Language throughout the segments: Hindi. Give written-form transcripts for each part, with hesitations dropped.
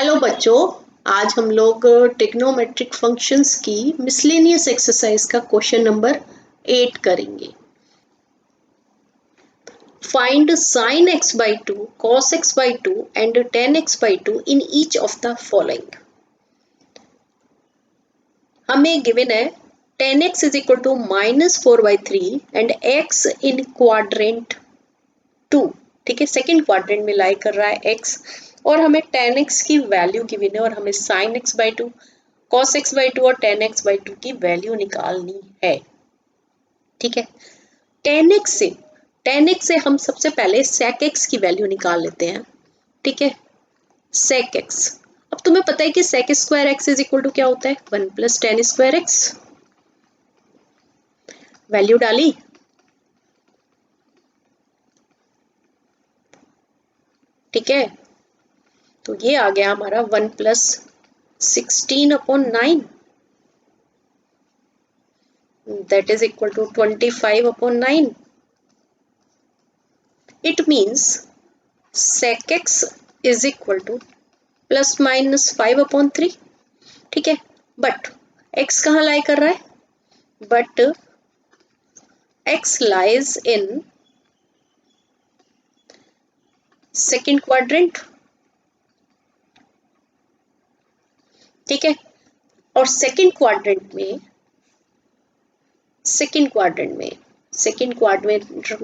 हेलो बच्चों, आज हम लोग ट्रिग्नोमेट्रिक फंक्शंस की मिसलेनियस एक्सरसाइज का क्वेश्चन नंबर 8 करेंगे। Find sin x by 2, cos x by 2 and tan x by 2 in each of the following। हमें गिवन है tan x is equal to -4/3 and x in quadrant 2। ठीक है, सेकेंड क्वाड्रेंट में लाई कर रहा है x और हमें tan x की वैल्यू गिवन है और हमें sin x by 2, cos x by 2 और tan x by 2 की वैल्यू निकालनी है। ठीक है, tan x से हम सबसे पहले sec x की वैल्यू निकाल लेते हैं। ठीक है, sec x, अब तुम्हें पता है कि sec square x is equal to क्या होता है, 1 plus tan square x। Value डाली, ठीक है, तो ये आ गया हमारा 1 plus 16/9 that is equal to 25/9। It means sec x is equal to plus minus 5/3। ठीक है, बट x कहाँ लाई कर रहा है, but x lies in second quadrant. ठीक है, और सेकेंड क्वाड्रेंट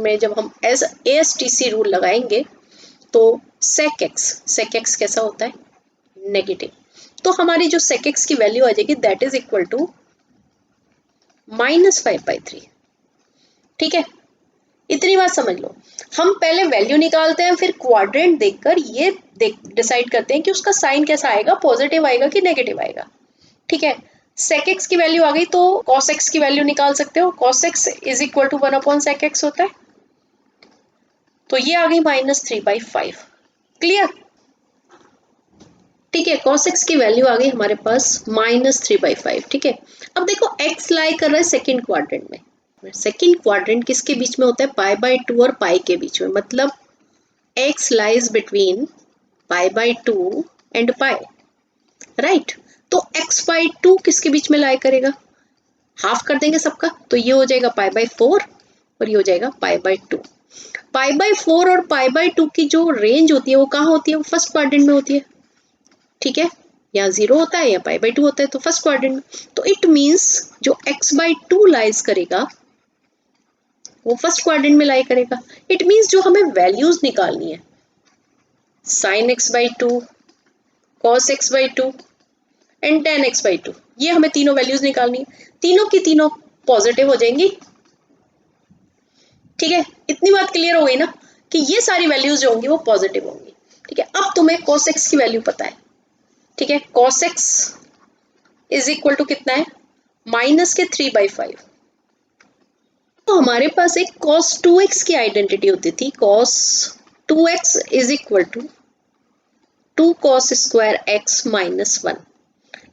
में जब हम एज ASTC रूल लगाएंगे तो sec x कैसा होता है, नेगेटिव। तो हमारी जो sec x की वैल्यू आ जाएगी दैट इज इक्वल टू -5/3। ठीक है, इतनी बात समझ लो। हम पहले वैल्यू निकालते हैं, फिर क्वाड्रेंट देखकर ये डिसाइड करते हैं कि उसका साइन कैसा आएगा, पॉजिटिव आएगा कि नेगेटिव आएगा। ठीक है, sec x की वैल्यू आ गई तो cos x की वैल्यू निकाल सकते हो। cos x is equal to 1/sec x होता है, तो ये आ गई -3/5। क्लियर? ठीक है, cos x की वैल्यू आ गई हमारे पास -3/5। ठीक है, अब देखो x लाई कर रहा है सेकेंड क्वाड्रेंट में। सेकेंड क्वाड्रेंट किसके बीच में होता है, π/2 और पाई के बीच में, मतलब x lies between π/2 and pi, right. तो x/2 किसके बीच में लाई करेगा, हाफ कर देंगे सबका, तो ये हो जाएगा π/4 और ये हो जाएगा π/2। π/4 और π/2 की जो रेंज होती है वो कहाँ होती है, वो फर्स्ट क्वाड्रेंट में होती है। ठीक है, यहाँ 0 होता है या π/2 होता है, तो फर्स्ट क्वाड्रेंट में। तो इट मीन्स जो x/2 लाइज करेगा वो फर्स्ट क्वाड्रेंट में लाई करेगा। इट मीन्स जो हमें वैल्यूज निकालनी है, sin x/2, cos x/2 and tan x/2, ये हमें तीनों वैल्यूज निकालनी है। तीनों की तीनों पॉजिटिव हो जाएंगी। ठीक है, इतनी बात क्लियर हो गई ना कि ये सारी वैल्यूज जो होंगी वो पॉजिटिव होंगी। ठीक है, अब तुम्हें cos x की वैल्यू पता है। ठीक है, cos x is equal to कितना है, -3/5। तो हमारे पास एक cos 2x की आइडेंटिटी होती थी, cos 2x is equal to 2 cos square x -1।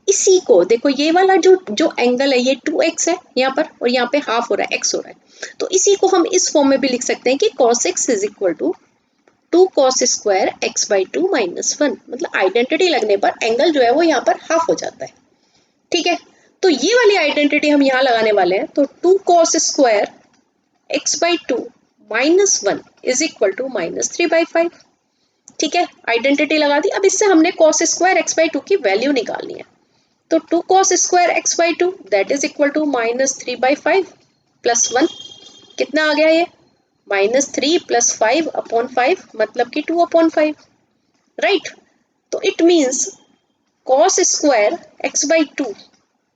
इसी को देखो, ये वाला जो एंगल है ये 2x है यहाँ पर, और यहाँ पे हाफ हो रहा है, x हो रहा है, तो इसी को हम इस फॉर्म में भी लिख सकते हैं कि cos x is equal to 2 cos square x/2 -1। मतलब आइडेंटिटी लगने पर एंगल जो है वो यहाँ पर हाफ हो जाता है। ठीक है, तो ये वाली आइडेंटिटी हम यहाँ लगाने वाले हैं, तो 2 cos square x/2 -1 is equal to -3/5। ठीक है, आइडेंटिटी लगा दी। अब इससे हमने cos स्क्वायर x/2 की वैल्यू निकालनी है, तो 2 cos square x/2 that is equal to -3/5 plus 1, कितना आ गया ये, -3 + 5/5 मतलब कि 2/5, राइट। तो it means cos square x/2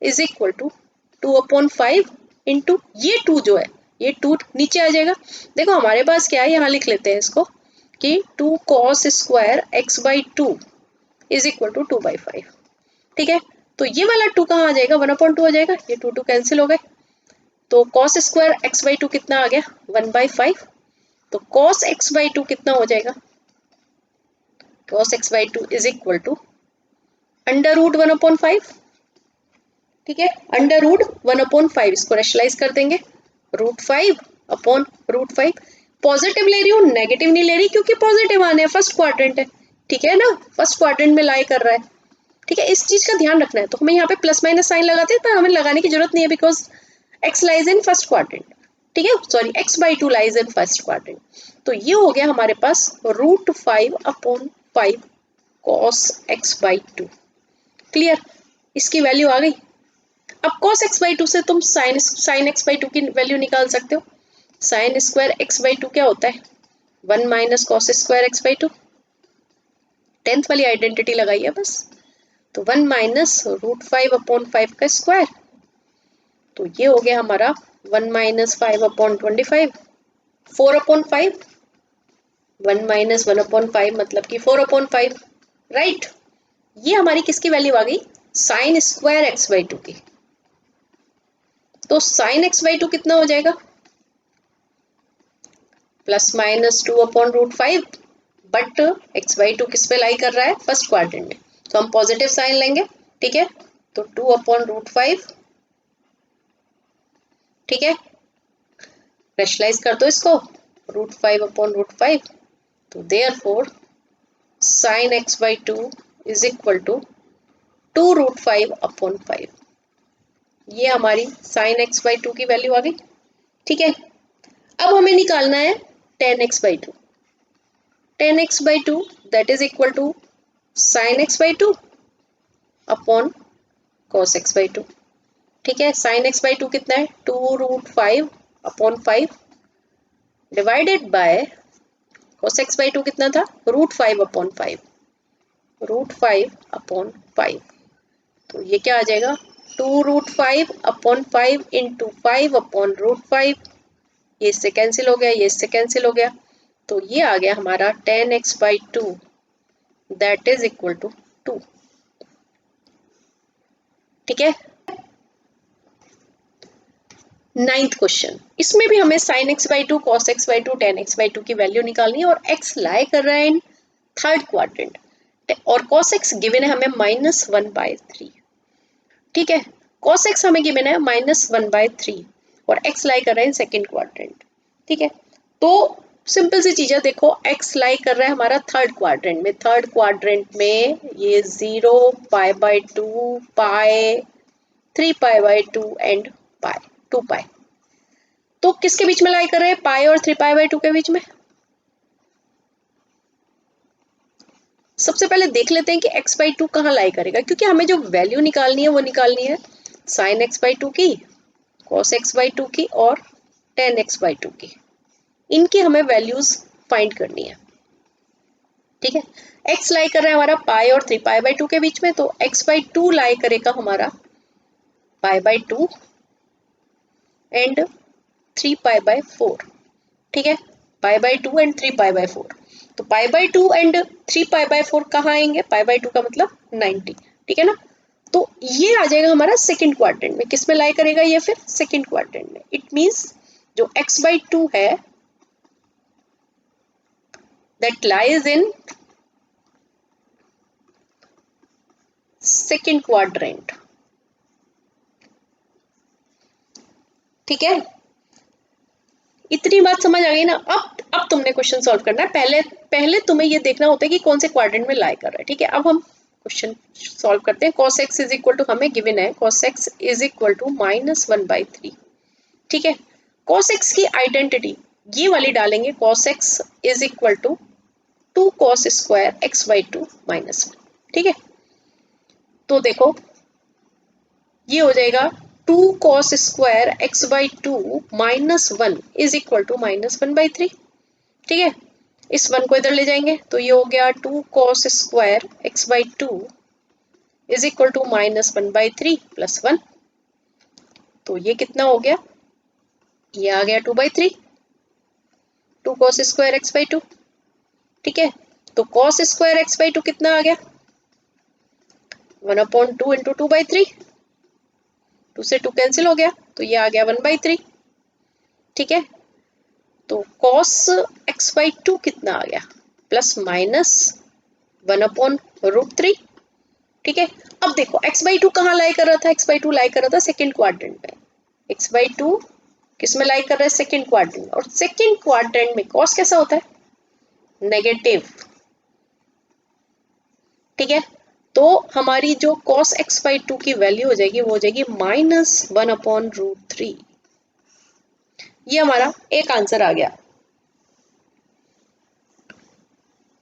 is equal to 2/5 into ये 2 जो है, ये 2 नीचे आ जाएगा। देखो हमारे पास क्या है, यहाँ लिख लेते हैं इसको कि 2 cos square x/2 is equal to 2/5। ठीक है, तो ये वाला 2 कहाँ आ जाएगा, 1/2 हो जाएगा, ये 2 कैंसिल हो गए, तो cos स्क्वायर x/2 कितना आ गया, 1/5। तो cos x/2 कितना हो जाएगा, cos x/2 is equal to √1/5। ठीक है, √1/5, इसको रेशनलाइज कर देंगे, √5/√5। पॉजिटिव ले रही हूँ, नेगेटिव नहीं ले रही, क्योंकि पॉजिटिव आने हैं, फर्स्ट क्वाड्रेंट है। ठीक है ना, फर्स्ट क्वाड्रेंट में लाई कर रहा है। ठीक है, इस चीज का ध्यान रखना है। तो हमें यहाँ पे प्लस माइनस साइन लगाते हैं, पर हमें लगाने की जरूरत नहीं है, because x lies in first quadrant. ठीक है, sorry x/2 lies in first quadrant. तो ये हो गया हमारे पास √5/5 cos x/2। क्लियर, इसकी वैल्यू आ गई। अब cos x/2 से तुम sin x/2 की वैल्यू निकाल सकते हो। sin स्क्वायर x/2 क्या होता है? 1 minus cos square x/2। 10th वाली आइडेंटिटी लगाई है बस। तो 1 माइनस √5/5 का स्क्वायर, तो ये हो गया हमारा 1 माइनस 5/25, 4/5। 1 माइनस 1/5 मतलब कि 4/5, राइट। ये हमारी किसकी वैल्यू आ गई? साइन स्क्वायर x/2 की। तो साइन x/2 कितना हो जाएगा? प्लस माइनस 2/√5, बट x/2 किस पे लाई कर रहा है? फर्स्ट क्वाड्रेंट में, तो हम पॉजिटिव साइन लेंगे। ठीक है, तो 2/√5। ठीक है, रेशनलाइज कर दो इसको, √5/√5। तो therefore sine x/2 is equal to 2√5/5। ये हमारी साइन x/2 की वैल्यू आ गई। ठीक है, अब हमें निकालना है tan x/2। tan x/2 that is equal to sine x/2 upon cos x/2। ठीक है, साइन x/2 कितना है? 2√5/5 डिवाइडेड बाय cos x/2 कितना था? √5/5, √5/5। तो ये क्या आ जाएगा? 2√5/5 इंटू 5/√5। ये इससे कैंसिल हो गया, ये इससे कैंसिल हो गया। तो ये आ गया हमारा tan x/2 that is equal to 2। ठीक है, 9th क्वेश्चन, इसमें भी हमें sin x/2, cos x/2, tan x/2 की वैल्यू निकालनी है, और x लाई कर रहा है इन थर्ड क्वाड्रेंट, और cos x गिवन है हमें -1/3। ठीक है, cos x हमें गिवन है -1/3, और x लाई कर रहा है इन सेकेंड क्वाड्रेंट। ठीक है, तो सिंपल सी चीज है, देखो x लाई कर रहा है हमारा थर्ड क्वाड्रेंट में। थर्ड क्वाड्रेंट में ये 0, π/2, पाई, 3π/2 एंड पाई, 2π। तो किसके बीच में लाई कर रहे हैं? पाई और 3π/2 के बीच में। सबसे पहले देख लेते हैं कि x/2 कहाँ लाई करेगा, क्योंकि हमें जो वैल्यू निकालनी है वो निकालनी है sin x/2 की, cos x/2 की और tan x/2 की। इनकी हमें वैल्यूज फाइंड करनी है। ठीक है, x लाई कर रहा है हमारा पाई और 3π/2 के बीच में, तो x/2 लाई करेगा हमारा π/2 एंड 3π/4। ठीक है, π/2 एंड 3π/4। तो π/2 एंड 3π/4 कहाँ आएंगे? π/2 का मतलब 90। ठीक है ना, तो ये आ जाएगा हमारा सेकंड क्वाड्रेंट में। किस में लाई करेगा ये? फिर सेकंड क्वाड्रेंट में। इट मींस जो x/2 है that lies in second quadrant. ठीक है, इतनी बात समझ आ गई ना। अब तुमने क्वेश्चन सॉल्व करना है। पहले तुम्हें ये देखना होता है कि कौन से क्वाड्रेंट में लाई कर रहा है। ठीक है, अब हम क्वेश्चन सॉल्व करते हैं। cos x is equal to हमें गिवन है cos x is equal to -1/3। ठीक है, cos x की आइडेंटिटी ये वाली डालेंगे, cos x is equal to 2 cos square x/2 -1। ठीक है, तो देखो ये हो जाएगा 2 cos square x/2 -1 is equal to -1/3। ठीक है, इस 1 को इधर ले जाएंगे, तो ये हो गया 2 cos square x/2 is equal to -1/3 plus 1। तो ये कितना हो गया? ये आ गया 2/3, 2 cos स्क्वायर x/2। ठीक है, तो cos स्क्वायर x/2 कितना आ गया? 1/2 इंटू 2/3। 2 से 2 कैंसिल हो गया, तो ये आ गया 1/3। ठीक है, तो cos x/2 कितना आ गया? Plus minus 1/√3। ठीक है, अब देखो x/2 कहाँ लाई कर रहा था? x/2 लाई कर रहा था सेकंड क्वाड्रेंट में। x/2 किस में लाई कर रहा है? सेकंड क्वाड्रेंट में। और सेकंड क्वाड्रेंट में cos कैसा होता है? नेगेटिव। ठीक है, तो हमारी जो cos x बाई 2 की वैल्यू हो जाएगी वो हो जाएगी -1/√3। ये हमारा एक आंसर आ गया।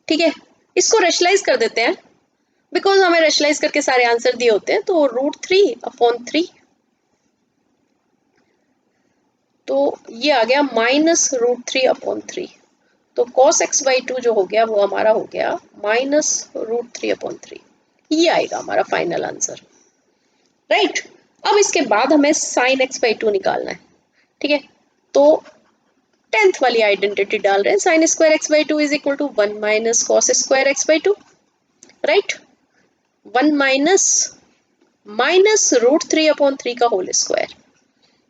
ठीक है, इसको रेशनलाइज कर देते हैं, बिकॉज हमें रेशनलाइज करके सारे आंसर दिए होते हैं। तो √3/3, तो ये आ गया -√3/3। तो cos x बाई 2 जो हो गया वो हमारा हो गया -√3/3। ये आएगा हमारा फाइनल आंसर, राइट। अब इसके बाद हमें sin x बाई 2 निकालना है। ठीक है, तो 10th वाली आइडेंटिटी डाल रहे हैं, sin square x by 2 is equal to 1 minus cos square x by 2, right. 1 minus √3/3 का होल स्क्वायर,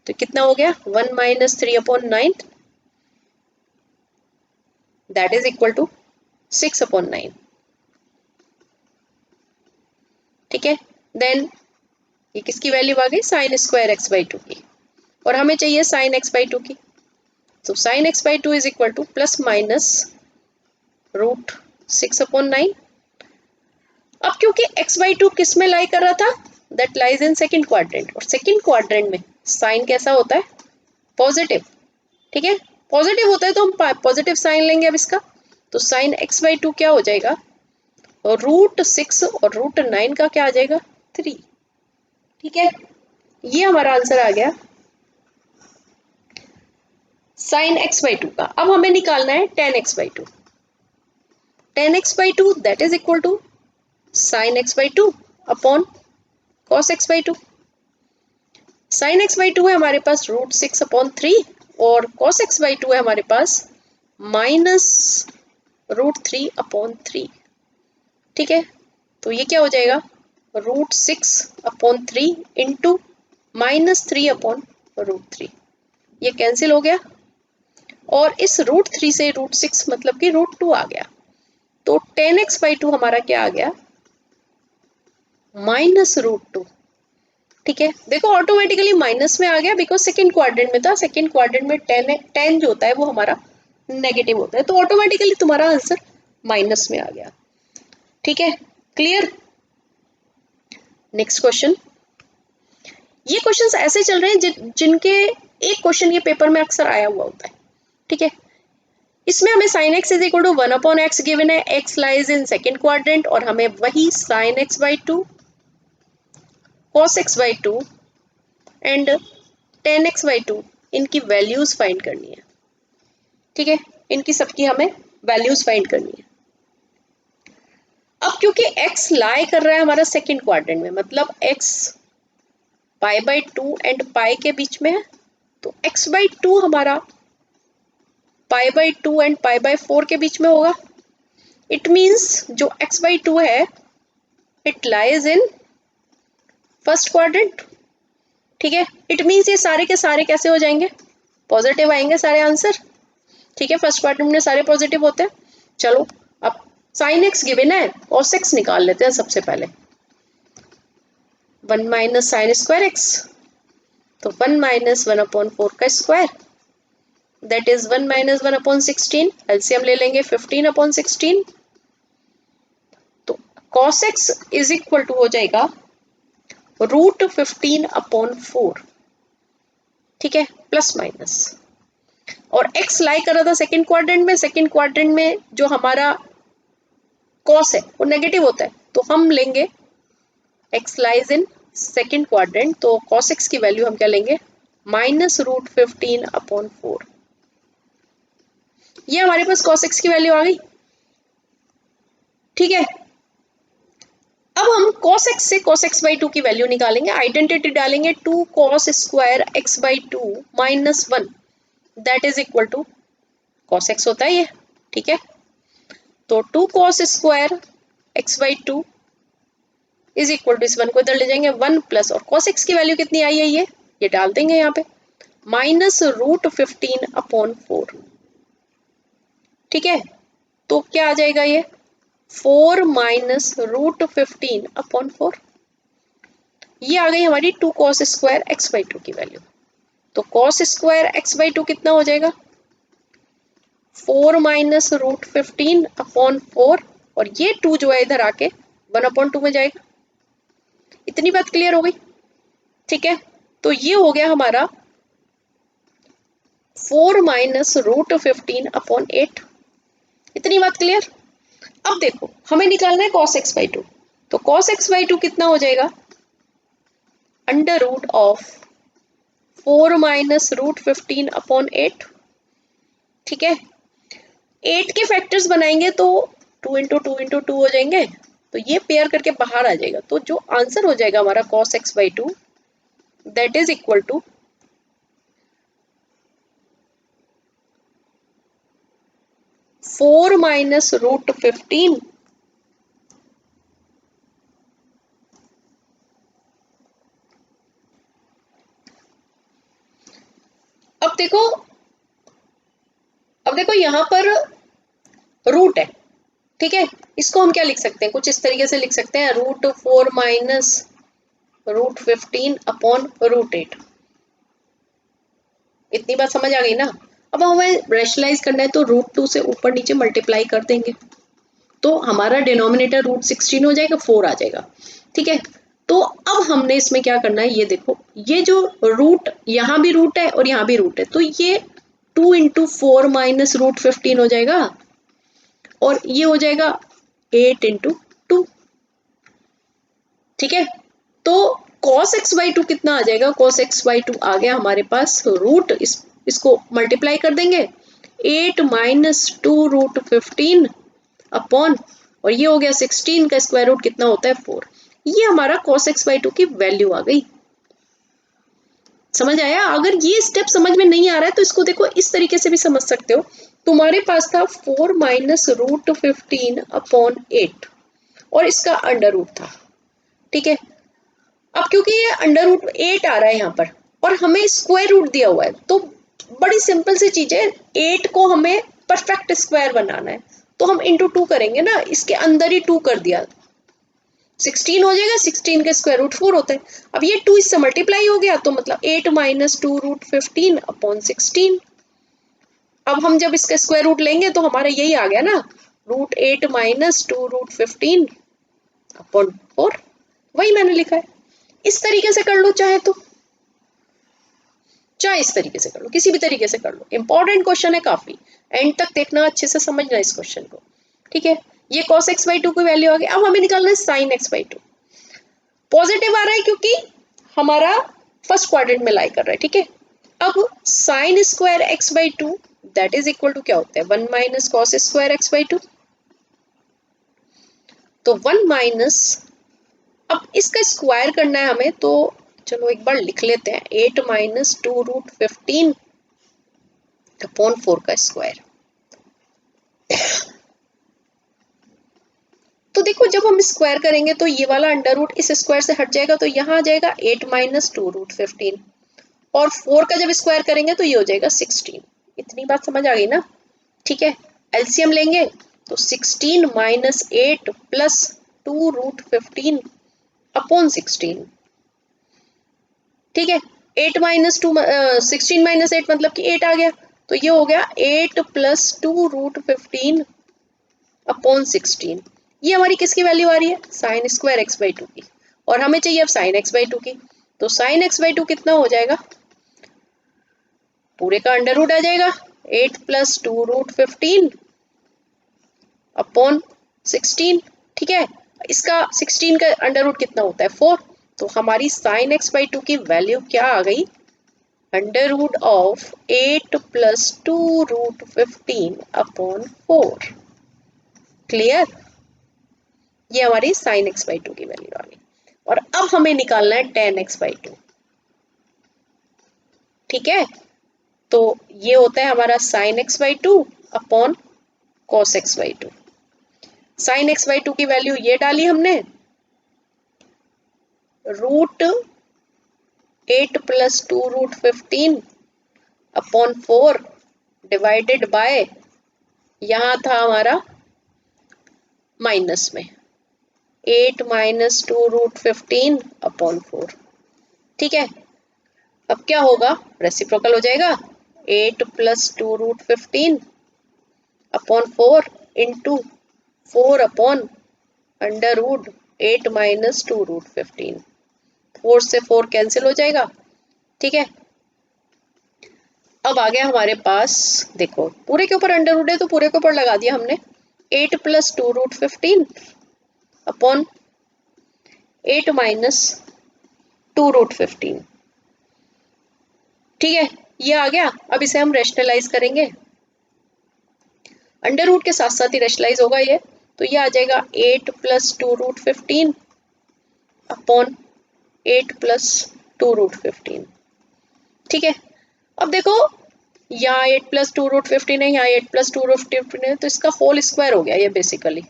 तो कितना हो गया 1 minus 3/9, that is equal to 6/9। ठीक है, देन ये किसकी वैल्यू आ गई, साइन स्क्वायर x बाई 2 की, और हमें चाहिए साइन x बाई 2 की। तो sine x by 2 is equal to plus minus √6/9। अब क्योंकि x बाई 2 किस में लाई कर रहा था, that lies in second quadrant, और सेकेंड क्वाड्रेंट में साइन कैसा होता है, पॉजिटिव। ठीक है, पॉजिटिव होता है तो हम पॉजिटिव साइन लेंगे अब इसका। तो साइन x बाई 2 क्या हो जाएगा, √6 और √9 का क्या आ जाएगा, 3। ठीक है, ये हमारा आंसर आ गया साइन x बाई 2 का। अब हमें निकालना है tan x by 2। tan x by 2 that is equal to sine x by 2 upon cos x by 2। Sine x by 2 है हमारे पास √6/3 और cos x बाई 2 है हमारे पास -√3/3। ठीक है, तो ये क्या हो जाएगा, √6/3 इंटू -3/√3, ये कैंसिल हो गया, और इस √3 से √6 मतलब कि √2 आ गया। तो tan x बाई 2 हमारा क्या आ गया, -√2। ठीक है, देखो ऑटोमेटिकली माइनस में आ गया, बिकॉज सेकेंड क्वाड्रेंट में था। सेकेंड क्वाड्रेंट में tan जो होता है वो हमारा नेगेटिव होता है, तो ऑटोमेटिकली तुम्हारा आंसर माइनस में आ गया। ठीक है, क्लियर। Next question. ये क्वेश्चंस ऐसे चल रहे हैं जिनके एक क्वेश्चन ये पेपर में अक्सर आया हुआ होता है। ठीक है, इसमें हमें sin x is equal to 1/x given है, x lies in second quadrant, और हमें वही sin x by 2, cos x by 2 and tan x by 2 इनकी वैल्यूज फाइंड करनी है। ठीक है, इनकी सबकी हमें वैल्यूज फाइंड करनी है। अब क्योंकि x लाई कर रहा है हमारा सेकेंड क्वाड्रेंट में, मतलब x pi by 2 and pi के बीच में है, तो x बाई 2 हमारा pi by 2 and pi by 4 के बीच में होगा। इट मीन्स जो x बाई 2 है it lies in first quadrant. ठीक है, इट मीन्स ये सारे के सारे कैसे हो जाएंगे, पॉजिटिव आएंगे सारे आंसर। ठीक है, फर्स्ट क्वाड्रेंट में सारे पॉजिटिव होते हैं। चलो अब साइन एक्स गिवन है, cos x निकाल लेते हैं सबसे पहले। 1 माइनस साइन स्क्वायर एक्स, तो 1 माइनस 1/4 का square, that is 1 minus 1/16। LCM ले लेंगे 15/16। तो cos x is equal to हो जाएगा √15/4। ठीक है, प्लस माइनस, और x लाई कर रहा था सेकेंड क्वाड्रेंट में। सेकेंड क्वाड्रेंट में जो हमारा cos है वो नेगेटिव होता है, तो हम लेंगे x lies in second quadrant, तो cos x की वैल्यू हम क्या लेंगे, -√15/4। ये हमारे पास cos x की वैल्यू आ गई। ठीक है, अब हम cos x से cos x बाई 2 की वैल्यू निकालेंगे, आइडेंटिटी डालेंगे 2 cos square x by 2 minus 1, that is equal to cos x होता है ये। ठीक है, तो 2 cos square x by 2 is equal to, इस 1 को इधर ले जाएंगे, 1 प्लस, और cos x की वैल्यू कितनी आई है ये डाल देंगे यहाँ पे, -√15/4। ठीक है, तो क्या आ जाएगा ये 4 माइनस √15/4। ये आ गई हमारी 2 cos स्क्वायर x बाई 2 की वैल्यू। तो cos स्क्वायर x बाई 2 कितना हो जाएगा, 4 माइनस √15/4, और ये 2 जो है इधर आके 1/2 में जाएगा। इतनी बात क्लियर हो गई? ठीक है, तो ये हो गया हमारा 4 माइनस रूट 15/8। इतनी बात क्लियर? अब देखो हमें निकालना है cos x/2, तो cos x/2 कितना हो जाएगा? Under root of 4 minus root 15/8। ठीक है, 8 के फैक्टर्स बनाएंगे तो 2 इंटू 2 इंटू 2 हो जाएंगे, तो ये पेयर करके बाहर आ जाएगा। तो जो आंसर हो जाएगा हमारा cos x/2 that is equal to 4 minus root 15 अब देखो यहां पर रूट है। ठीक है, इसको हम क्या लिख सकते हैं? कुछ इस तरीके से लिख सकते हैं, रूट 4 माइनस रूट 15/√8। इतनी बात समझ आ गई ना? अब हमें रेशनलाइज करना है तो √2 से ऊपर नीचे मल्टीप्लाई कर देंगे, तो हमारा डिनोमिनेटर √16 हो जाएगा, 4 आ जाएगा। ठीक है, तो अब हमने इसमें क्या करना है, ये देखो, ये जो रूट, यहाँ भी रूट है और यहाँ भी रूट है, तो ये 2 इंटू 4 माइनस रूट 15 हो जाएगा, और ये हो जाएगा 8 इंटू 2। ठीक है, तो cos x/2 कितना आ जाएगा? cos x/2 आ गया हमारे पास रूट, इसको मल्टीप्लाई कर देंगे, 8 माइनस 2 रूट 15 अपॉन, और ये हो गया 16 का स्क्वायर रूट कितना होता है? 4। ये हमारा cos x/2 की वैल्यू आ गई। समझ आया? अगर ये स्टेप समझ में नहीं आ रहा है तो इसको देखो इस तरीके से भी समझ सकते हो। तुम्हारे पास था 4 माइनस रूट 15/8 और इसका अंडर रूट था। ठीक है, अब क्योंकि ये अंडर रूट 8 आ रहा है यहाँ पर और हमें स्क्वायर रूट दिया हुआ है, तो बड़ी सिंपल सी चीज है, 8 को हमें परफेक्ट स्क्वायर बनाना है, तो हम इंटू 2 करेंगे ना, इसके अंदर ही 2 कर दिया, 16 हो जाएगा, 16 का स्क्वायर रूट 4 होता है। अब ये 2 इससे मल्टीप्लाई हो गया, तो मतलब 8 माइनस 2 रूट 15 अपॉन 16। अब हम जब इसका स्क्वायर रूट लेंगे तो हमारा यही आ गया ना, √8 माइनस 2 रूट 15 अपॉन 4। वही मैंने लिखा है। इस तरीके से कर लो चाहे तो, चाहे इस तरीके से कर लो, किसी भी तरीके से कर लो। इंपॉर्टेंट क्वेश्चन है काफी, एंड तक देखना, अच्छे से समझना इस क्वेश्चन को। ठीक है, ये cos x/2 की वैल्यू आ गई। अब हमें निकालना है sin x/2। पॉजिटिव आ रहा है क्योंकि हमारा फर्स्ट क्वाड्रेंट में लाई कर रहा है। ठीक है, अब sin square x/2 that is equal to क्या होता है? 1 माइनस cos स्क्वायर x/2। तो 1 माइनस, अब इसका स्क्वायर करना है हमें, तो चलो एक बार लिख लेते हैं, 8 माइनस 2 रूट 15 अपॉन 4 का स्क्वायर। तो देखो जब हम स्क्वायर करेंगे तो ये वाला अंडर रूट इस स्क्वायर से हट जाएगा, तो यहाँ आ जाएगा 8 माइनस 2 रूट 15, और 4 का जब स्क्वायर करेंगे तो ये हो जाएगा 16। इतनी बात समझ आ गई ना? ठीक है, एलसीएम लेंगे तो 16 माइनस 8 प्लस 2 रूट 15 अपॉन 16। ठीक है, 8 माइनस 2 16 माइनस 8 मतलब कि 8 आ गया, तो ये हो गया 8 प्लस 2 रूट 15 अपॉन 16। ये हमारी किसकी वैल्यू आ रही है? साइन स्क्वायर x/2 की, और हमें चाहिए अब साइन x/2 की। तो साइन x/2 कितना हो जाएगा? पूरे का अंडर रूट आ जाएगा, 8 प्लस 2 रूट 15 अपॉन 16। ठीक है, इसका 16 का अंडर रूट कितना होता है? 4। तो हमारी साइन x/2 की वैल्यू क्या आ गई? Under root of 8 plus 2 root 15 upon 4। Clear? ये हमारी साइन x/2 की वैल्यू आ गई। और अब हमें निकालना है tan x/2। ठीक है, तो ये होता है हमारा sign x/2 upon cos x/2। Sign x/2 की वैल्यू ये डाली हमने, root 8 plus 2 root 15 upon 4 divided by, यहां था हमारा माइनस में 8 माइनस 2 रूट 15 अपॉन 4। ठीक है, अब क्या होगा? रेसिप्रोकल हो जाएगा, 8 plus 2 root 15 upon 4 into 4 upon under root 8 minus 2√15, 4 से 4 कैंसिल हो जाएगा। ठीक है, अब आ गया हमारे पास, देखो पूरे के ऊपर अंडर रूट है तो पूरे के ऊपर लगा दिया हमने, 8 प्लस 2√15 अपॉन 8 माइनस 2√15। ठीक है, ये आ गया। अब इसे हम रेशनलाइज करेंगे, अंडर रूट के साथ साथ ही रेशनलाइज होगा ये, तो ये आ जाएगा 8 प्लस 2√15 अपॉन 8 प्लस 2√15। ठीक है, अब देखो यहाँ 8 प्लस 2√15 है, यहाँ 8 प्लस 2√15 है, तो इसका होल स्क्वायर हो गया ये बेसिकली,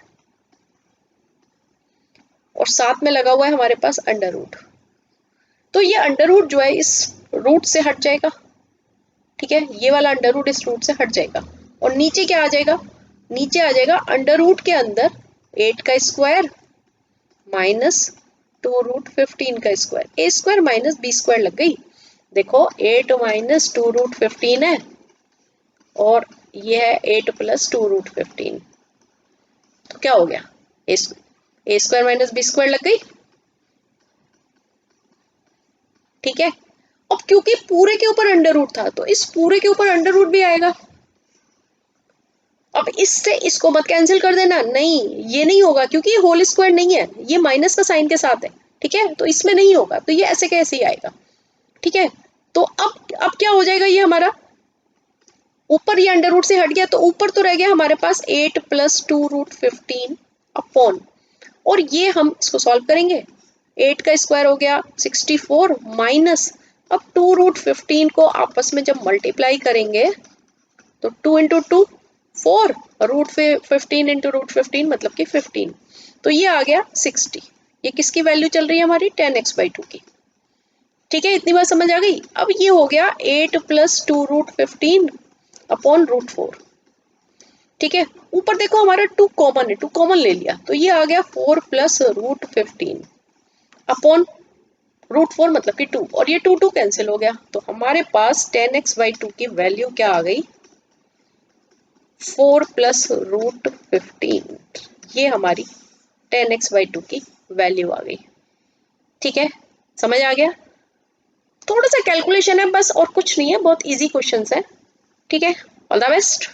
और साथ में लगा हुआ है हमारे पास अंडर रूट, तो ये अंडर रूट जो है इस रूट से हट जाएगा। ठीक है, ये वाला अंडर रूट इस रूट से हट जाएगा, और नीचे क्या आ जाएगा, नीचे आ जाएगा अंडर रूट के अंदर 8 का स्क्वायर माइनस 2√15 का स्क्वायर, ए स्क्वायर माइनस बी स्क्वायर लग गई। देखो 8 माइनस 2√15 है, और ये है 8 प्लस 2√15, तो क्या हो गया, ए स्क्वायर माइनस बी स्क्वायर लग गई। ठीक है, अब क्योंकि पूरे के ऊपर अंडर रूट था तो इस पूरे के ऊपर अंडर रूट भी आएगा। अब इससे इसको मत कैंसिल कर देना, नहीं ये नहीं होगा क्योंकि ये होल स्क्वायर नहीं है, ये माइनस का साइन के साथ है। ठीक है, तो इसमें नहीं होगा, तो ये ऐसे कैसे ही आएगा। ठीक है, तो अब क्या हो जाएगा, ये हमारा ऊपर ये अंडर रूट से हट गया, तो ऊपर तो रह गया हमारे पास 8 प्लस 2√15 अपॉन, और ये हम इसको सॉल्व करेंगे, 8 का स्क्वायर हो गया 64 माइनस, अब 2√15 को आपस में जब मल्टीप्लाई करेंगे तो 2 इंटू 2 4, √15 इंटू √15 मतलब कि 15, तो ये आ गया 60। ये किसकी वैल्यू चल रही है हमारी 10x/2 की। ठीक है, इतनी बात समझ आ गई। अब ये हो गया 8 प्लस 2√15 अपॉन √4। ठीक है, ऊपर देखो हमारा 2 कॉमन है, 2 कॉमन ले लिया, तो ये आ गया 4 प्लस √15 अपॉन √4 मतलब कि 2, और ये 2 कैंसिल हो गया, तो हमारे पास 10x/2 की वैल्यू क्या आ गई, 4 प्लस √15, ये हमारी 10x/2 की वैल्यू आ गई। ठीक है, समझ आ गया। थोड़ा सा कैलकुलेशन है बस, और कुछ नहीं है, बहुत इजी क्वेश्चंस है। ठीक है, ऑल द बेस्ट।